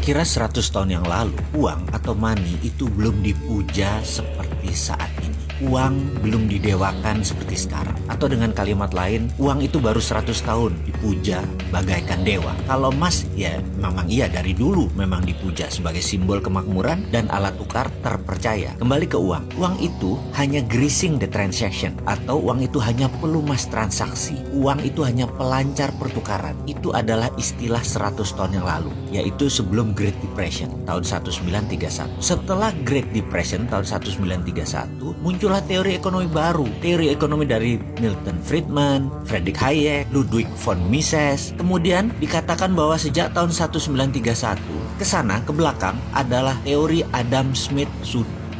Kira-kira 100 tahun yang lalu, uang atau money itu belum dipuja seperti saat ini. Uang belum didewakan seperti sekarang. Atau dengan kalimat lain, uang itu baru 100 tahun dipuja bagaikan dewa. Kalau emas, ya memang iya dari dulu memang dipuja sebagai simbol kemakmuran dan alat tukar terpercaya. Kembali ke uang. Uang itu hanya greasing the transaction, atau uang itu hanya pelumas transaksi. Uang itu hanya pelancar pertukaran. Itu adalah istilah 100 tahun yang lalu, yaitu sebelum Great Depression tahun 1931. Setelah Great Depression tahun 1931, muncullah teori ekonomi baru. Teori ekonomi dari Milton Friedman, Friedrich Hayek, Ludwig von Mises. Kemudian dikatakan bahwa sejak tahun 1931 ke sana ke belakang adalah teori Adam Smith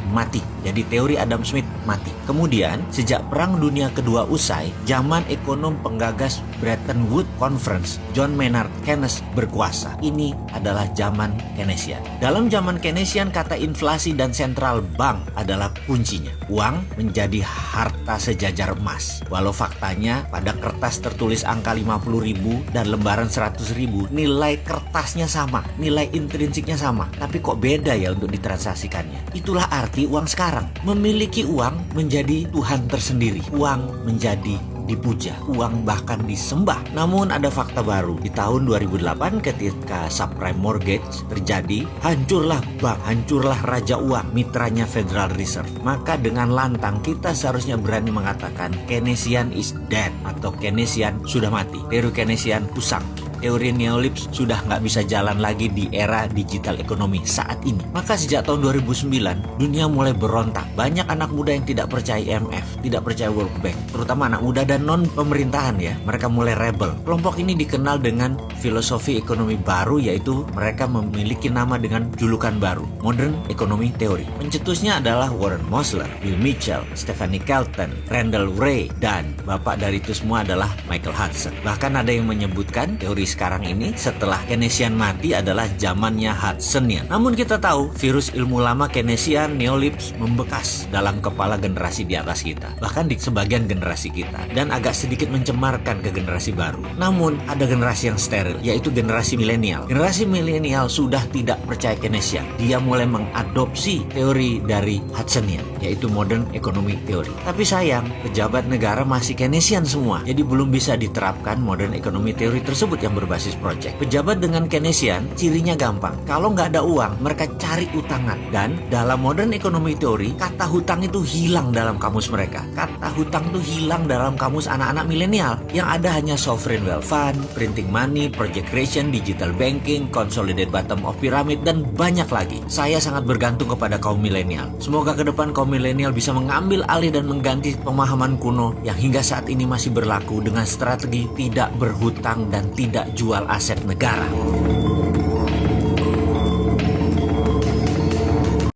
mati. Jadi teori Adam Smith mati. Kemudian sejak Perang Dunia Kedua usai, zaman ekonom penggagas Bretton Woods Conference, John Maynard Keynes berkuasa. Ini adalah zaman Keynesian. Dalam zaman Keynesian, kata inflasi dan central bank adalah kuncinya. Uang menjadi harta sejajar emas. Walau faktanya pada kertas tertulis angka 50.000 dan lembaran 100.000, nilai kertasnya sama, nilai intrinsiknya sama. Tapi kok beda ya untuk ditransaksikannya? Itulah arti uang sekarang. Memiliki uang menjadi Tuhan tersendiri. Uang menjadi dipuja, uang bahkan disembah. Namun ada fakta baru. Di tahun 2008 ketika subprime mortgage terjadi, hancurlah bank, hancurlah raja uang, mitranya Federal Reserve. Maka dengan lantang kita seharusnya berani mengatakan Keynesian is dead, atau Keynesian sudah mati. Teori Keynesian usang. Teori neolips sudah nggak bisa jalan lagi di era digital ekonomi saat ini. Maka sejak tahun 2009, dunia mulai berontak. Banyak anak muda yang tidak percaya IMF, tidak percaya World Bank, terutama anak muda dan non-pemerintahan ya. Mereka mulai rebel. Kelompok ini dikenal dengan filosofi ekonomi baru, yaitu mereka memiliki nama dengan julukan baru, Modern Economy Theory. Pencetusnya adalah Warren Mosler, Bill Mitchell, Stephanie Kelton, Randall Wray, dan bapak dari itu semua adalah Michael Hudson. Bahkan ada yang menyebutkan teori sekarang ini setelah Keynesian mati adalah zamannya Hudsonian. Namun kita tahu virus ilmu lama Keynesian neolips membekas dalam kepala generasi di atas kita, bahkan di sebagian generasi kita, dan agak sedikit mencemarkan ke generasi baru. Namun ada generasi yang steril, yaitu generasi milenial. Generasi milenial sudah tidak percaya Keynesian. Dia mulai mengadopsi teori dari Hudsonian, yaitu Modern Economy Theory. Tapi sayang, pejabat negara masih Keynesian semua, jadi belum bisa diterapkan Modern Economy Theory tersebut yang berbasis project. Pejabat dengan Keynesian cirinya gampang. Kalau nggak ada uang, mereka cari utangan. Dan dalam Modern Economy Theory, kata hutang itu hilang dalam kamus mereka. Kata hutang itu hilang dalam kamus anak-anak milenial. Yang ada hanya sovereign wealth fund, printing money, project creation, digital banking, consolidated bottom of pyramid, dan banyak lagi. Saya sangat bergantung kepada kaum milenial. Semoga ke depan kaum milenial bisa mengambil alih dan mengganti pemahaman kuno yang hingga saat ini masih berlaku dengan strategi tidak berhutang dan tidak jual aset negara.